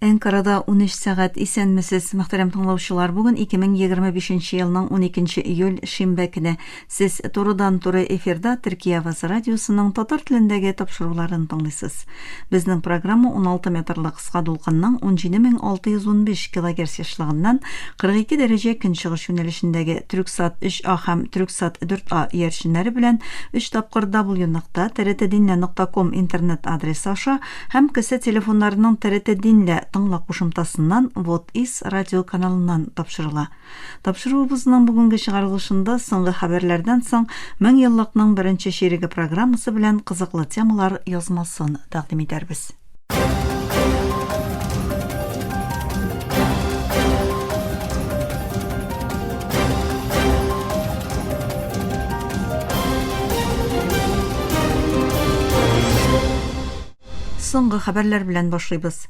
Әнкарада 13 сәгать исәнмесез, мөхтәрәм тыңлаучылар. Бүген 2025 елның 12 июль шимбә көне. Сез турыдан-туры эфирда Төркия АВАЗ радиосының татар телендәге тапшыруларын тыңлыйсыз. Безнең программа 16 метрлык кыска дулкынның 17615 кГц яшьлыгыннан 42 дәрәҗә көнчыгыш юнәлешендәге Түрксат 3А һәм Түрксат 4А иярченнәре белән 3 тапкыр www.trtdinla.com интернет адресы аша һәм кесе телефоннарының TRT Dinla тыңлап кушымтасыннан Вот Ис радио каналыннан тапшырыла. Тапшыруыбызның бүгенге чыгарылышында соңгы хәбәрләрдән соң 1000 еллыкның беренче шериге программасы белән кызыклы темалар язмасын тәкъдим итәрбез. Соңгы хәбәрләр белән башлыйбыз.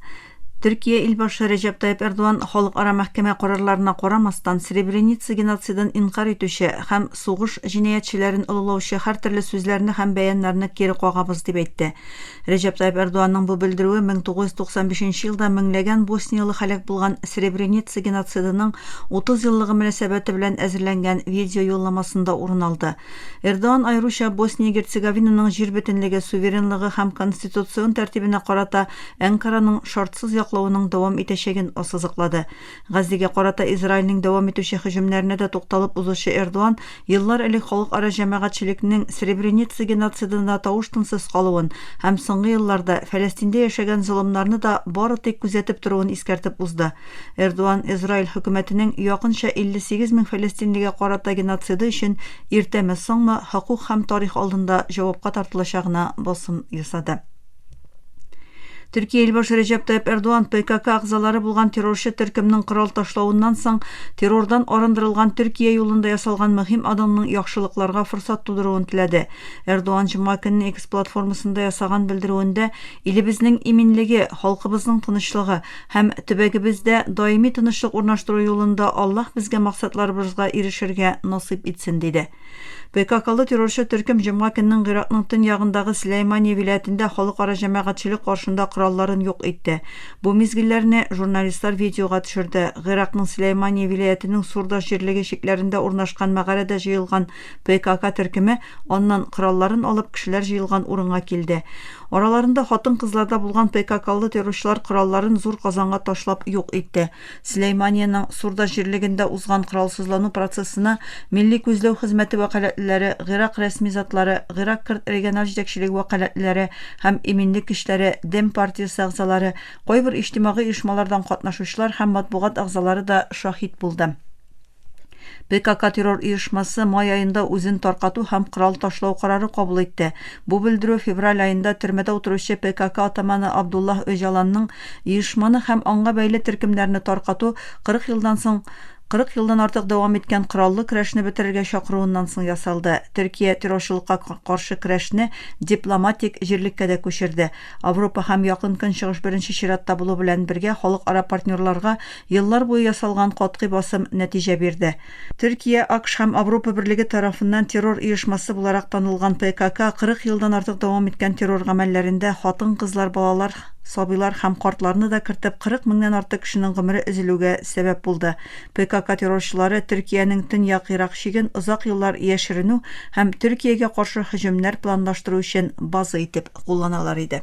Төркия илбашы Рәҗәп Тайип Эрдоган халыкара мәхкәмә карарларына карамастан Сребреница геноцидын инкар итүче һәм сугыш җинаятьчеләрен олылаучы һәртөрле сүзләрне һәм бәяннарны кире кагабыз дип әйтте. Рәҗәп Тайип Эрдоганның бу белдерүе 1995 елда меңләгән боснияlı һәлак булган Сребреница геноцидының 30 еллыгы мөнәсәбәте белән әзерләнгән видео юлламасында урын алды. Эрдоган аеруча Босния-Герцеговинаның җир бөтенлеге, суверенлыгы һәм конституцион тәртибенә карата Әнкараның шартсыз яклауының дәвам итәчәген ассызыклады. Газига карата Израильнең дәвам итүче һөҗүмнәренә дә тукталып узучы Эрдоган еллар элек халыкара җәмәгатьчелекнең Сребреница геноцидына тавыш-тынсыз калуын һәм соңгы елларда Фәләстиндә яшәгән золымнарны да бары тик күзәтеп торуын искәртеп узды. Эрдоган Израиль хөкүмәтенең якынча 58 мең фәләстинлегә карата геноциды өчен иртәме-соңмы хокук һәм тарих алдында җавапка тартылачагына басым ясады. Төркия илбашы Рәҗәп Тайип Эрдоган ПКК агзалары булган террорчы төркемнең корал ташлауыннан соң террордан арындырылган Төркия юлында ясалган мөһим адымның яхшылыкларга форсат тудыруын теләде. Эрдоган җомга көнне X платформасында ясаган белдерүендә илебезнең иминлеге, халкыбызның тынычлыгы һәм төбәгебездә даими тынычлык урнаштыру юлында Аллаһ безгә максатларыбызга ирешергә насыйп итсен диде. ПККлы террорчы төркем җомга көннең Гыйракның төньягындагы Сөләймания вилаятендә халыкара җәмәгатьчелек каршында коралларын юк итте. Бу мизгилләрне журналистлар видеога төшерде. Гыйракның Сөләймания вилаятының Сурда җирлеге чикләрендә урнашкан мәгарәдә җыелган ПКК төркеме аннан коралларын алып кешеләр җыелган урынга килде. Араларында хатын-кызларда булган ПККлы террорчылар коралларын зур казанга ташлап юк итте. Сөләйманиянең Сурда җирлегендә узган коралсызлану процессына Милли күзләү хезмәте вәкаләтләре, Гыйрак рәсми затлары, Гыйрак кырт региональ җитәкчелеге вәкаләтләре һәм иминлек кешеләре, Дем партиясе агзалары, кайбер иҗтимагый оешмалардан катнашучылар һәм матбугат агзалары да шаһит булды. ПКК террор оешмасы май айында үзен таркату һәм корал ташлау карары кабул итте. Бу белдерү февраль айында төрмәдә утыручы ПКК атаманы Абдуллах Өҗаланның оешманы һәм аңа бәйле төркемнәрне таркату 40 елдан артык дәвам иткән кораллы көрәшне бетерергә чакыруыннан соң ясалды. Төркия террорчылыкка каршы көрәшне дипломатик җирлеккә дә күчерде. Европа һәм Якын Көнчыгыш беренче чиратта булу белән бергә халыкара партнерларга еллар буе ясалган катгый басым нәтиҗә бирде. Төркия, АКШ һәм Европа берлеге тарафыннан террор оешмасы буларак танылган ПКК 40 елдан артык дәвам иткән террор гамәлләрендә хатын-кызлар, балалар, сабыйлар һәм картларны да кертеп 40 меңнән артык кешенең гомере өзелүгә сәбәп булды. ПКК террорчылары Төркиянең төньяк Ирак чиген озак еллар яшеренү һәм Төркиягә каршы һөҗүмнәр планлаштыру өчен база итеп кулланалар иде.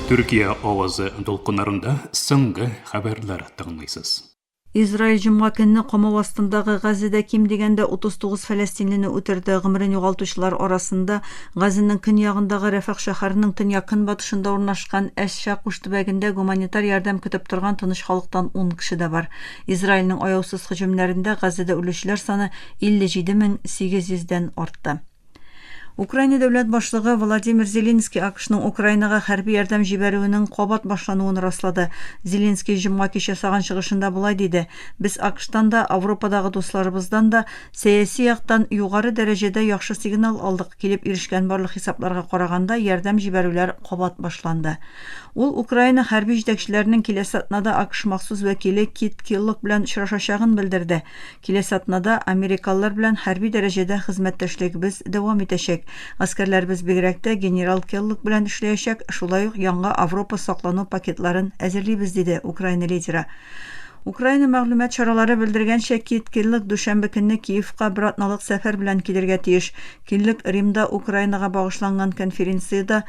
Төркия авазы дулкыннарында соңгы хәбәрләр тыңлыйсыз. Израиль җомга көнне камау астындагы Газада ким дигәндә 39 фәләстинлене үтерде. Гомерен югалтучылар арасында Газаның көньягындагы Рафах шәһәренең төньяк-көнбатышында урнашкан Әш-Шакуш төбәгендә гуманитар ярдәм көтеп торган тыныч халыктан 10 кеше дә бар. Израильнең аяусыз һөҗүмнәрендә Газада үлүчеләр саны 57,800дән артты. Украина дәүләт башлыгы Владимир Зеленский АКШның Украинага хәрби ярдәм җибәрүенең кабат башлануын раслады. Зеленский җомга кич ясаган чыгышында булай диде: "Без АКШтан да, Европадагы дусларыбыздан да сәяси яктан югары дәрәҗәдә яхшы сигнал алдык. Килеп ирешкән барлык хисапларга караганда, ярдәм җибәрүләр кабат башланды." Ул Украина хәрби җитәкчеләренең киләсе атнада АКШ махсус вәкиле Кит Келлог белән очрашачагын белдерде. Киләсе атнада америкалылар белән хәрби дәрәҗәдә хезмәттәшлегебез дәвам итәчәк. Аскерләребез бигрәк тә генерал Келлог белән эшләячәк, шулай ук яңа Европа саклану пакетларын әзерлибез, диде Украина лидеры. Украина мәгълүмат чаралары белдергәнчә, Кит Келлог дүшәмбе көнне Киевка бер атналык сәфәр белән килергә тиеш. Келлог Римда Украинага багышланган конференцияда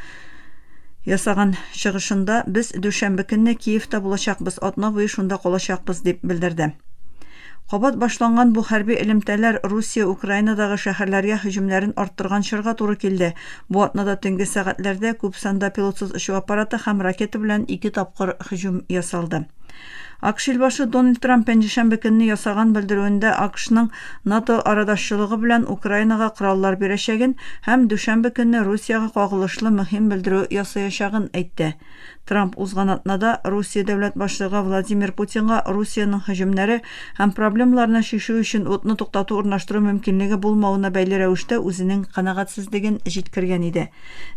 ясаган чыгышында "Без дүшәмбе көнне Киевта булачакбыз, атна буе шунда калачакбыз", дип белдерде. Кабат башланган бу хәрби элемтәләр Русия Украинадагы шәһәрләргә һөҗүмнәрен арттырган чорга туры килде. Бу атнада төнге сәгатьләрдә күп санда пилотсыз очу аппараты һәм ракета белән 2 тапкыр һөҗүм ясалды. АКШ илбашы Дональд Трамп пәнҗешәмбе көнне ясаган белдерүендә АКШның НАТО арадашчылыгы белән Украинага кораллар бирәчәген һәм дүшәмбе көнне Русияга кагылышлы мөһим белдерү ясаячагын әйтте. Трамп узган атнада Русия дәүләт башлыгы Владимир Путинга Русияның һөҗүмнәре һәм проблемаларны шишу өчен утны туктату урнаштыру мөмкинлеге булмавына бәйле рәвештә үзенең канагатьсезлеген җиткергән иде.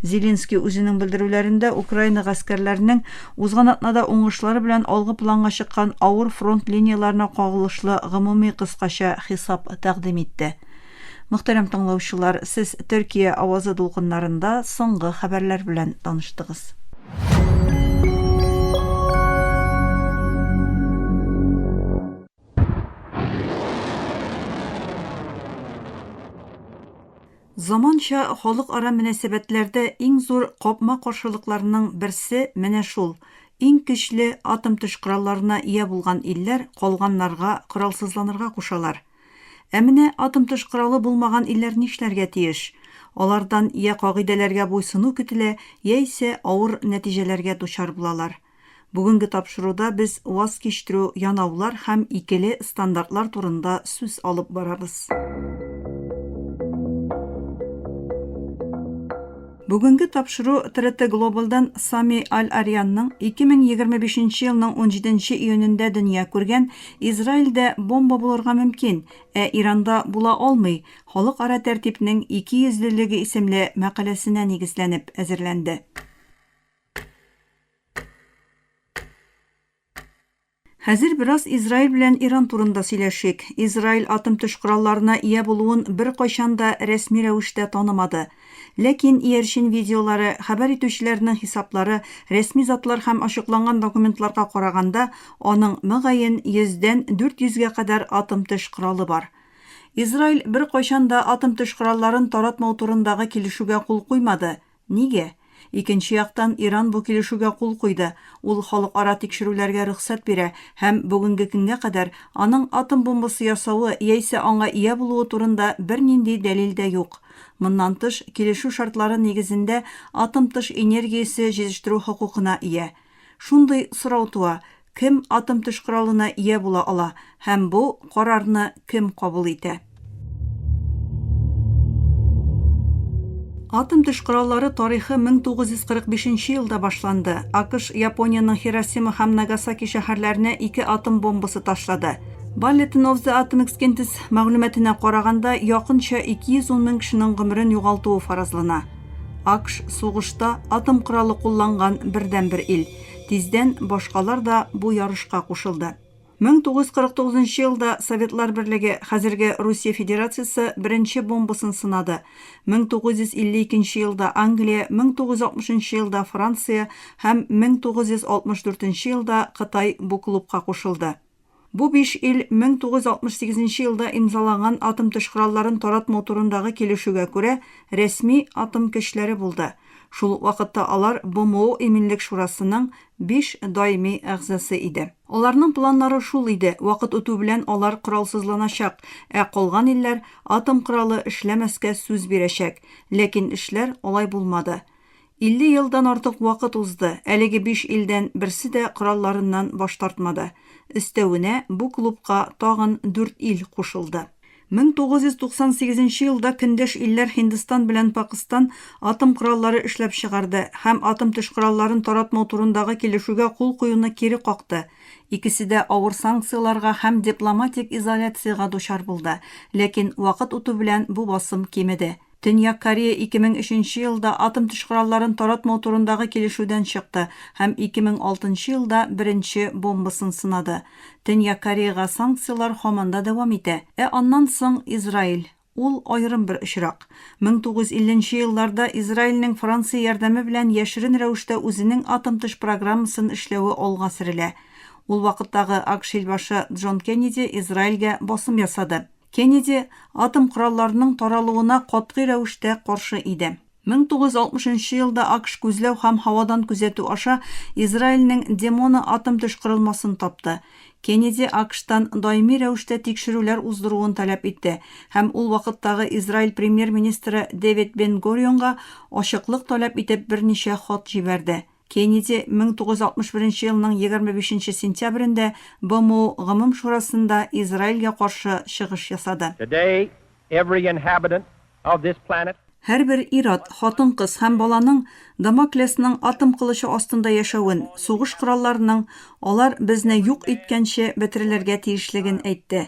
Зеленский үзенең белдерүләрендә Украина гаскәрләренең узган атнада уңышлары белән алгы планга чыккан авыр фронт линияларына кагылышлы гомуми кыскача хисап тәкъдим итте. Мөхтәрәм тыңлаучылар, сез Төркия авазы дулкыннарында соңгы хәбәрләр белән таныштыгыз. Заманча халыкара мөнәсәбәтләрдә иң зур капма каршылыкларының берсе менә шул. Иң көчле атом төш коралларына ия булган илләр калганнарга коралсызланырга кушалар. Ә менә атом төш коралы булмаган илләр нишләргә тиеш? Алардан я кагыйдәләргә буйсыну көтелә, яисә авыр нәтиҗәләргә дучар булалар. Бүгенге тапшыруда без ваз кичтерү, янаулар һәм икеле стандартлар турында сүз алып барабыз. Бүгенге тапшыру ТРТ Глобалдан Сами Аль-Арьянның 2025 елның 17 июнендә дөнья күргән Израильдә бомба булырга мөмкин, ә Иранда була алмый, халыкара тәртипнең 200-леге исемле мәкаләсенә нигезләнеп әзерләнде. Хәзер бераз Израиль белән Иран турында сөйләшик. Израиль атом төш коралларына ия булуын бер кайчан да рәсми рәвештә танымады. Ләкин иярчен видеолары, хәбәр итүчеләрнең хисаплары, рәсми затлар һәм ачыкланган документларга караганда, аның мөгаен 100-дән 400-гә кадәр атом төш коралы бар. Израиль бер кайчан да атом төш коралларын таратмау турындагы килешүгә кул куймады. Нигә? Икенче яктан Иран бу килешүгә кул куйды. Ул халыкара тикшерүләргә рөхсәт бирә һәм бүгенге көнгә кадәр аның атом бомбасы ясауы яисә аңа ия булуы турында бернинди дәлил дә юк. Моннан тыш, килешү шартлары нигезендә атом тыш энергиясе җитештерү хокукына ия. Шундый сорау туа: кем атом төш коралына ия була ала һәм бу карарны кем кабул итә? Атом төш кораллары тарихы 1945 елда башланды. АКШ Япониянең Хиросима һәм Нагасаки шәһәрләренә 2 атом бомбасы ташлады. Bulletin of the Atomic Scientists мәгълүматына караганда, якынча 210 мең кешенең гомерен югалтуы фаразлана. АКШ сугышта атом коралы кулланган бердән-бер ил. Тиздән башкалар да бу ярышка кушылды. 1949 елда Советлар Берлеге, хәзерге Русия Федерациясе, беренче бомбасын сынады. 1952 елда Англия, 1960 елда Франция һәм 1964 елда Кытай бу клубка кушылды. Бу 5 ил 1968 елда имзаланган атом төш коралларын таратмау турындагы килешүгә күрә рәсми атом көчләре булды. Шул вакытта алар БМО Иминлек шурасының 5 даими әгъзасы иде. Аларның планнары шул иде: вакыт үтү белән алар коралсызланачак, ә калган илләр атом коралы эшләмәскә сүз бирәчәк. Ләкин эшләр алай булмады. 50 елдан артык вакыт узды. Әлеге 5 илдән берсе дә коралларыннан баш тартмады. Өстәвенә бу клубка тагын 4 ил кушылды. 1998 елда көндәш илләр Һиндстан белән Пакистан атом кораллары эшләп чыгарды һәм атом төш коралларын таратмау турындагы килешүгә кул куюны кире какты. Икесе дә авыр санкцияларга һәм дипломатик изоляциягә дучар булды, ләкин вакыт үтү белән бу басым кимеде. Төньяк Корея 2003 елда атом төш коралларын таратмау турындагы килешүдән чыкты һәм 2006 елда беренче бомбасын сынады. Төньяк Кореяга санкциялар һаманда дәвам итә. Аннан соң Израиль. Ул аерым бер очрак. 1950 елларда Израильнең Франция ярдәме белән яшерен рәвештә үзенең атом төш программасын эшләве алга сөрелә. Ул вакыттагы АКШ илбашы Джон Кеннеди Израильгә басым ясады. Кеннеди атом коралларының таралуына катгый рәвештә каршы иде. 1960 елда АКШ күзләү һәм һавадан күзәтү аша Израильнең Демона атом төш корылмасын тапты. Кеннеди АКШтан даими рәвештә тикшерүләр уздыруын таләп итте һәм ул вакыттагы Израиль премьер-министры Дэвид Бен-Гурионга ачыклык таләп итеп берничә хат җибәрде. Кеннеди 1961 елның 25 сентябрендә БМО Гомум шурасында Израильгә каршы чыгыш ясады. Today, every inhabitant of this planet Һәрбер ир-ат, хатын-кыз һәм баланың Дамоклесның атом кылычы астында яшәвен, сугыш коралларының алар безне юк иткәнче бетерелергә тиешлеген әйтте.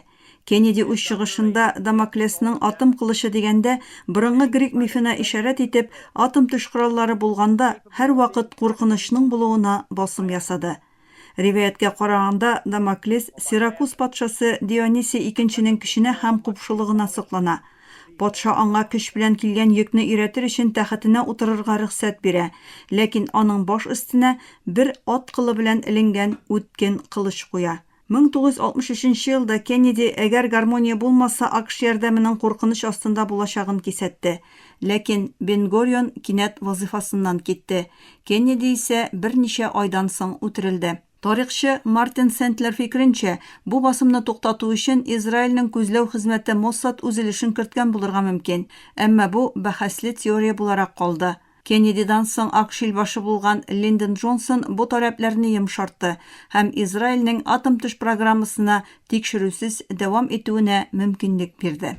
Кеннеди үз чыгышында Дамоклесның атом кылычы дигәндә борынгы грек мифына ишарәт итеп, атом төш кораллары булганда һәр вакыт куркынычның булуына басым ясады. Риваяткә караганда Дамоклес Сиракуз патшасы Дионисий II-нең көченә һәм купшылыгына соклана. Патша аңа көч белән килгән йөкне өйрәтер өчен тәхетенә утырырга рөхсәт бирә, ләкин аның баш өстенә бер ат кылы белән эленгән үткен кылыч куя. 1963 елда Кеннеди әгәр гармония булмаса АКШ ярдәменең куркыныч астында булачагын кисәтте, ләкин Бен-Гурион кинәт вазифасыннан китте. Кеннеди исә берничә айдан соң үтерелде. Тарихчы Мартин Сентлер фикеренчә, бу басымны туктату өчен Израильнең күзләү хезмәте Моссад үзелешен керткән булырга мөмкин, әмма бу бәхәсле теория буларак калды. Кеннедидан соң АКШ илбашы булган Линдон Джонсон бу таләпләрне йомшартты һәм Израильнең атом төш программасына тикшерүсез дәвам итүенә мөмкинлек бирде.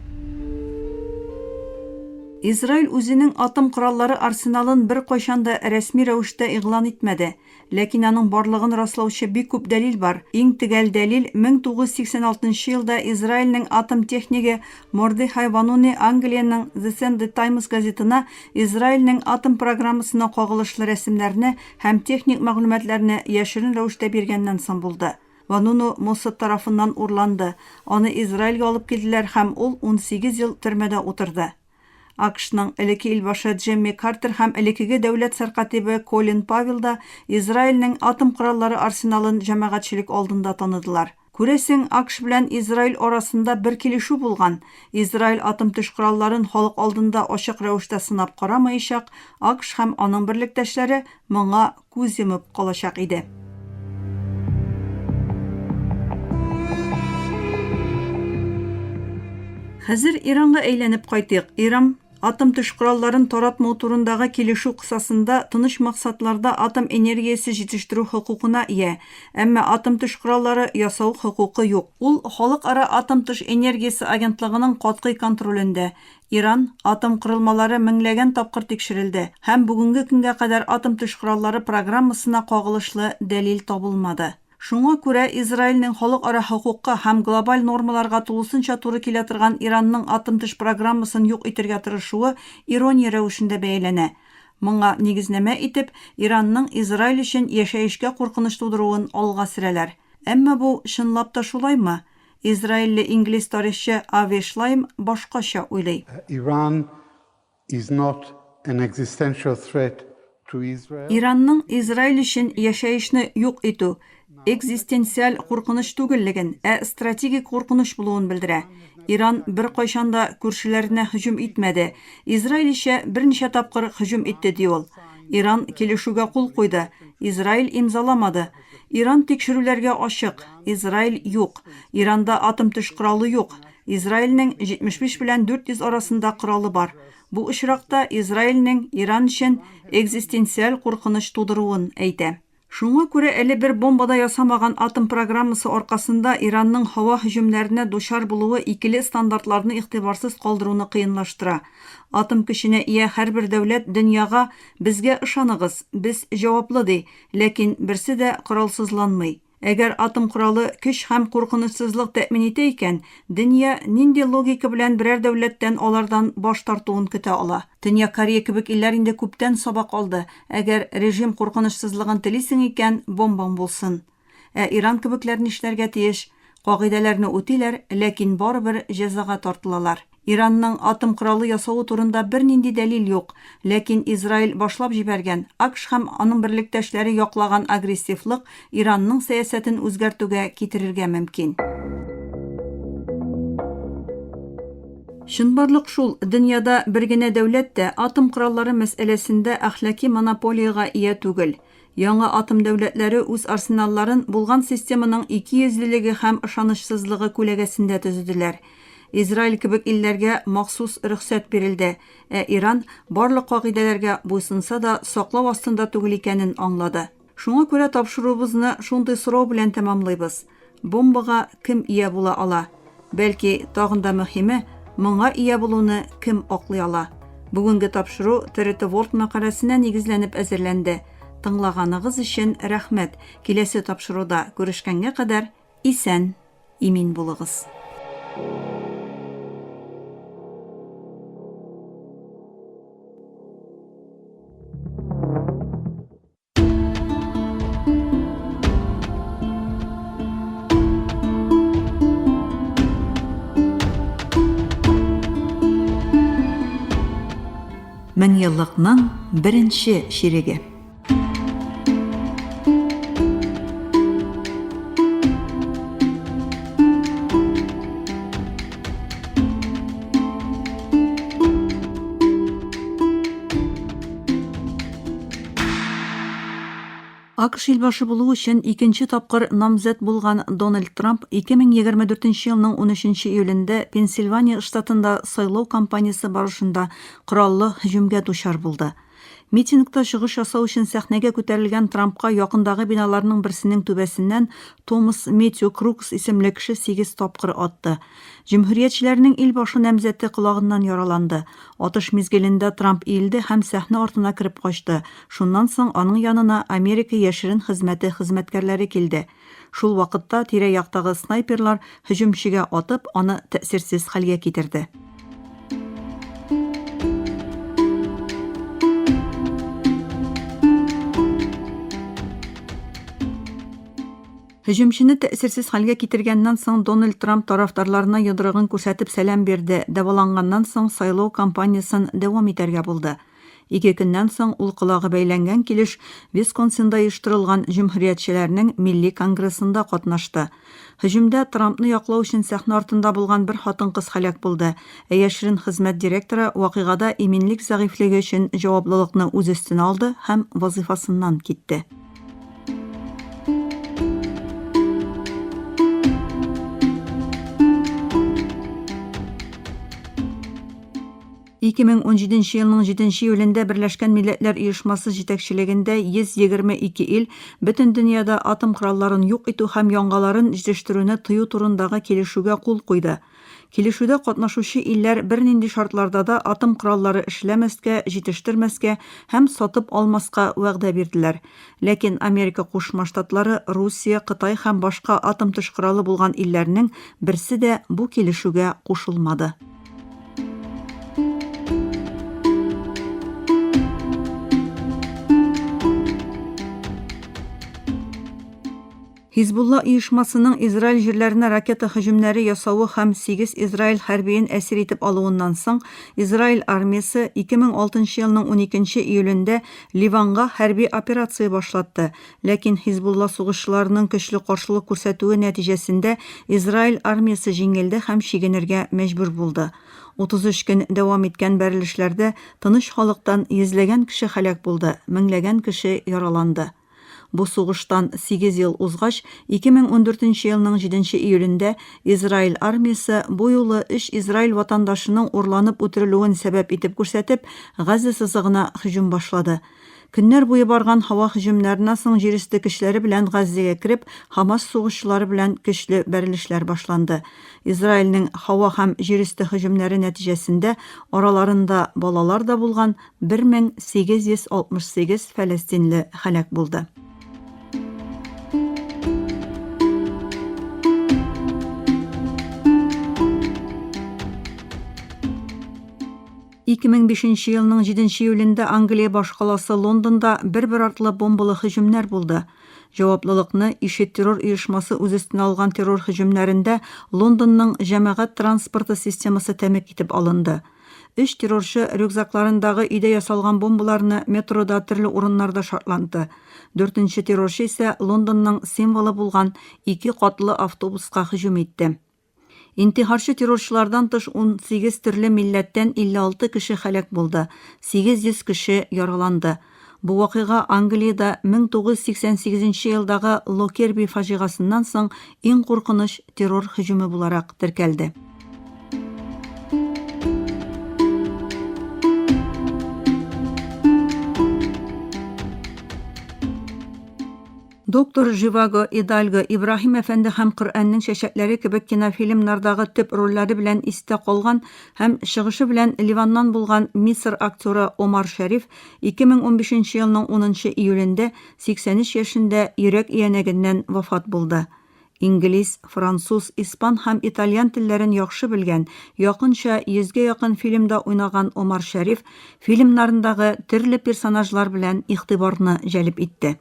Израиль үзенең атом кораллары арсеналын бер кайчанда рәсми рәвештә игълан итмәде, ләкин аның барлыгын раслаучы бик күп дәлил бар. Иң төгәл дәлил 1986 елда Израильнең атом техниге Мордехай Вануни Англиянең The Sunday Times газетына Израильнең атом программасына кагылышлы рәсемнәрне һәм техник мәгълүматларны яшерен рәвештә биргәннән соң булды. Вануну Моссад тарафыннан урланды. Аны Израильгә алып килделәр һәм ул 18 ел төрмәдә утырды. АКШның элекке илбашы Джемми Картер һәм элеккеге дәүләт сәркатибе Колин Павел да Израильнең атом кораллары арсеналын җәмәгатьчелек алдында таныдылар. Күрәсең, АКШ белән Израиль арасында бер килешү булган. Израиль атом төш коралларын халык алдында ачык рәвештә сынап карамаячак, АКШ һәм аның берлектәшләре моңа күз йомып калачак иде. Хәзер Иранга әйләнеп кайтыйк. Иран атом төш коралларын таратмау турындагы килешү кысасында тыныч максатларда атом энергиясе җитештерү хокукына ия, әмма атом төш кораллары ясау хокукы юк. Ул халыкара атом төш энергиясе агентлыгының катгый контролендә. Иран атом корылмалары меңләгән тапкыр тикшерелде һәм бүгенге көнгә кадәр атом төш кораллары программасына кагылышлы дәлил табылмады. Шуңа күрә Израильнең халыкара хокукка һәм глобаль нормаларга тулысынча туры килә торган Иранның атом төш программасын юк итәргә тырышуы ирония рәвешендә бәяләнә. Моңа нигезнәмә итеп, Иранның Израиль өчен яшәешкә куркыныч тудыруын алга сөрәләр. Әмма бу чынлап та шулаймы? Израильле инглиз тарихчы Ави Шлайм башкача уйлый. Iran is not an existential threat to Israel. Иранның Израиль өчен яшәешне юк итү экзистенциаль куркыныч түгеллеген, стратегик куркыныч булуын белдерә. Иран бер кайчанда күршеләренә һөҗүм итмәде. Израиль исә берничә тапкыр һөҗүм итте ди ул. Иран килешүгә кул куйды. Израиль имзаламады. Иран тикшерүләргә ачык. Израиль юк. Иранда атом төш коралы юк. Израильнең 75 белән 400 арасында коралы бар. Бу очракта Израильнең Иран өчен экзистенциаль куркыныч тудыруын әйтә. Шуңа күрә әле бер бомбада ясамаган атом программасы аркасында Иранның һава һөҗүмнәренә дучар булуы икеле стандартларны игътибарсыз калдыруны кыенлаштыра. Атом көченә ия һәрбер дәүләт дөньяга безгә ышаныгыз, без җаваплы ди, ләкин берсе дә коралсызланмый. Әгәр атом коралы көч һәм куркынычсызлык тәэмин итә икән, дөнья нинди логика белән берәр дәүләттән алардан баш тартуын көтә ала? Төньяк Корея кебек илләр инде күптән сабак алды. Әгәр режим куркынычсызлыгын телисең икән, бомбаң булсын. Иран кебекләр нишләргә тиеш? Кагыйдәләрне үтиләр, ләкин барыбер җәзага тартылалар. Иранның атом коралы ясауы турында бернинди дәлил юк, ләкин Израиль башлап җибәргән, АКШ һәм аның берлектәшләре яклаган агрессивлык Иранның сәясәтен үзгәртүгә китерергә мөмкин. Чынбарлык шул, дөньяда бер генә дәүләт тә атом кораллары мәсьәләсендә әхлаки монополияга ия түгел. Яңа атом дәүләтләре үз арсеналларын булган системаның икейөзлелеге һәм ышанычсызлыгы күләгәсендә төзеделәр. Израиль кебек илләргә махсус рөхсәт бирелде. Иран барлык кагыйдәләргә буйсынса да саклау астында түгел икәнен аңлады. Шуңа күрә тапшыруыбызны шундый сорау белән тәмамлыйбыз. Бомбага кем ия була ала? Бәлки, тагын да мөһиме, моңа ия булуны кем аклый ала? Бүгенге тапшыру ТРТ World мәкаләсенә нигезләнеп әзерләнде. Тыңлаганыгыз өчен рәхмәт. Киләсе тапшыруда күрешкәнгә кадәр исән, имин булыгыз. Мен еллыкның беренче ширеге. АКШ илбашы булу өчен икенче тапкыр намзәт булган Дональд Трамп 2024 елның 13 июлендә Пенсильвания штатында сайлау кампаниясе барышында кораллы һөҗүмгә дучар булды. Митингта чыгыш ясау өчен сәхнәгә күтәрелгән Трампка якындагы биналарның берсенең түбәсеннән Томас Мэтью Крукс исемле кеше 8 тапкыр атты. Җөмһүриятчеләрнең илбашы намзәте колагыннан яраланды. Атыш мизгелендә Трамп иелде һәм сәхнә артына кереп качты. Шуннан соң аның янына Америка яшерен хезмәте хезмәткәрләре килде. Шул вакытта тирә-яктагы снайперлар һөҗүмчегә атып, аны тәэсирсез хәлгә китерде. Һөҗүмчене тәэсирсез хәлгә китергәннән соң Дональд Трамп тарафдарларына йодрыгын күрсәтеп сәлам бирде. Дәваланганнан соң сайлау кампаниясын дәвам итәргә булды. 2 көннән соң ул колагы бәйләнгән килеш Висконсинда оештырылган җөмһүриятчеләрнең милли конгрессында катнашты. Һөҗүмдә Трампны яклау өчен сәхнә артында булган бер хатын-кыз һәлак булды. Яшерен хезмәт директоры вакыйгада иминлек зәгыйфлеге өчен җаваплылыкны үз өстенә алды һәм вазифасыннан китте. 2017 елның 7 июлендә Берләшкән Милләтләр Оешмасы җитәкчелегендә 122 ил бөтен дөньяда атом коралларын юк итү һәм яңаларын җитештерүне тыю турындагы килешүгә кул куйды. Килешүдә катнашучы илләр бернинди шартларда да атом кораллары эшләмәскә, җитештермәскә һәм сатып алмаска вәгъдә бирделәр. Ләкин Америка Кушма Штатлары, Русия, Кытай һәм башка атом төш коралы булган илләрнең берсе дә бу килешүгә кушылмады. Хизбулла оешмасының Израиль җирләренә ракета һөҗүмнәре ясавы һәм 8 Израиль хәрбиен әсир итеп алуыннан соң Израиль армиясе 2006 елның 12 июлендә Ливанга хәрби операция башлатты. Ләкин Хизбулла сугышчыларының көчле каршылык күрсәтүе нәтиҗәсендә Израиль армиясе җиңелде һәм чигенергә мәҗбүр булды. 33 көн дәвам иткән бәрелешләрдә тыныч халыктан йөзләгән кеше һәлак булды, меңләгән кеше яраланды. Бу сугыштан 8 ел узгач, 2014 елның 7 июлендә Израиль армиясе бу юлы 3 Израиль ватандашының урланып үтерелүен сәбәп итеп күрсәтеп, Газа сызыгына һөҗүм башлады. Көннәр буе барган һава һөҗүмнәреннән соң җир өсте көчләре белән Газзага кирип, Хамас сугышчылары белән көчле бәрелешләр башланды. Израильнең һава һәм җир өсте һөҗүмнәре нәтиҗәсендә араларында балалар да булган 1868 фәлестинле һәлак булды. 2005 елның 7 июлендә Англия башкаласы Лондонда бер-бер артлы бомбалы һөҗүмнәр булды. Җаваплылыкны IŞİD террор оешмасы үз өстенә алган террор һөҗүмнәрендә Лондонның җәмәгать транспорты системасы тәмәк итеп алынды. 3 террорчы рюкзакларындагы өйдә ясалган бомбаларны метрода төрле урыннарда шартланды. 4нче террорчы исә Лондонның символы булган 2 катлы автобуска һөҗүм итте. Интихарчы террорчылардан тыш 18 төрле милләттән 56 кеше һәлак булды, 800 кеше яраланды. Бу вакыйга Англиядә 1988 елдагы Локерби фаҗигасыннан соң иң куркыныч террор һөҗүме буларак теркәлде. Доктор Живаго Идальго, Ибрахим әфәнде һәм Коръәннең чәчәкләре кебек кинофильмнардагы төп рольләре белән истә калган һәм чыгышы белән Ливаннан булган Мисыр актеры Омар Шәриф 2015 елның 10 июлендә 83 яшендә йөрәк иянәгеннән вафат булды. Инглиз, француз, испан һәм итальян телләрен яхшы белгән, якынча 100гә якын фильмда уйнаган Омар Шәриф фильмнарындагы төрле персонажлар белән игътибарны җәлеп итте.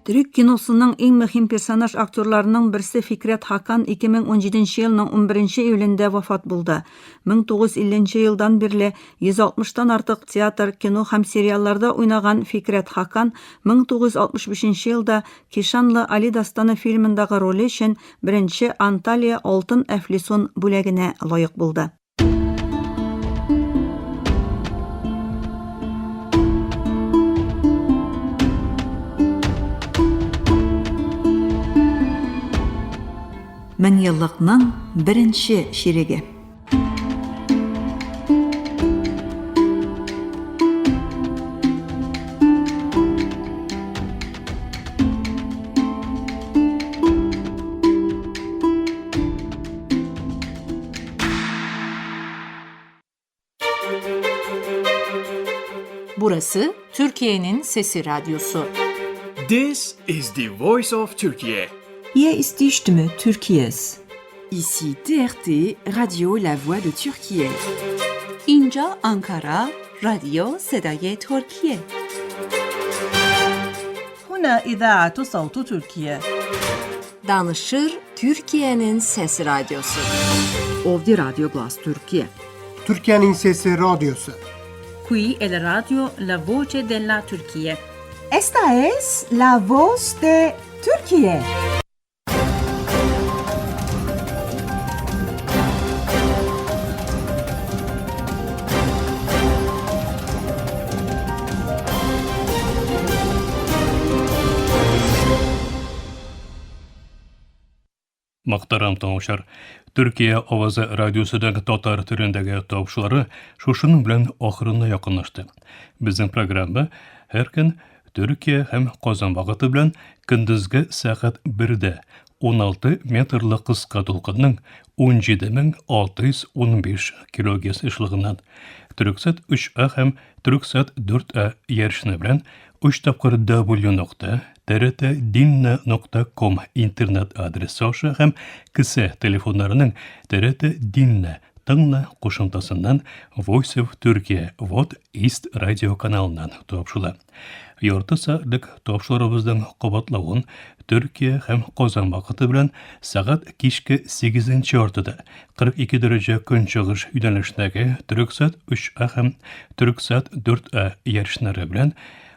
Төрек киносының иң мөһим персонаж актерларының берсе Фикрәт Хакан 2017 елның 11 июлендә вафат булды. 1950 елдан бирле 160тан артык театр, кино һәм сериалларда уйнаган Фикрәт Хакан 1965 елда Кишанлы Али дастаны фильмындагы роле өчен беренче Анталия алтын әфлисон бүләгенә лаек булды. Мең еллыкның беренче ширеге. Burası Türkiye'nin Sesi Radyosu. This is the voice of Turkey. Hier ist die Stimme Türkiye's. Ici TRT, Radio La Voix de Türkiye. İnca Ankara, Radio Sedaye Türkiye. هنا إذاعة صوت تركيا. Danışır Türkiye'nin Sesi Radyosu. Ovdi Radio Glas Türkiye. Türkiye'nin Sesi Radyosu. Qui è la radio La Voce della Turchia. Esta es la voz de Turquía. Мактарам тыңлаучылар, Төркия авазы радиосыдагы татар төрендәге табышлары шушының белән ахырына якынлашты. Безнең программа һәр көн Төркия һәм Казан вакыты белән көндезге сәгать 1дә 16 метрлы кыска толкынның 17615 кГц эшлегеннән Төрксат 3А һәм Төрксат 4А ярышны белән 3 тапкыр w.trt.dinna.com интернет адресы аша һәм кесе телефоннарының TRT Dinna тыңна кушымтасыннан Voice of Turkey What East радио каналыннан тапшыла. Ярты сәгатьлек тапшырыбызның кабатлавын Төркия һәм Казан вакыты белән сәгать кичке 8нче артыда 42 дәрәҗә көнчыгыш юнәлешендәге Төрксат 3А һәм Төрксат 4А ярышлары белән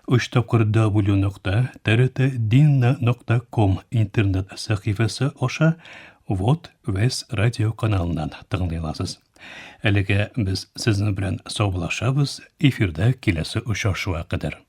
3 тапкыр w.trt.dinna.com интернет сәхифәсе аша Вот Вес радио каналыннан тыңлый аласыз. Әлегә без сезнең белән саубуллашабыз, эфирдә киләсе очрашуга кадәр.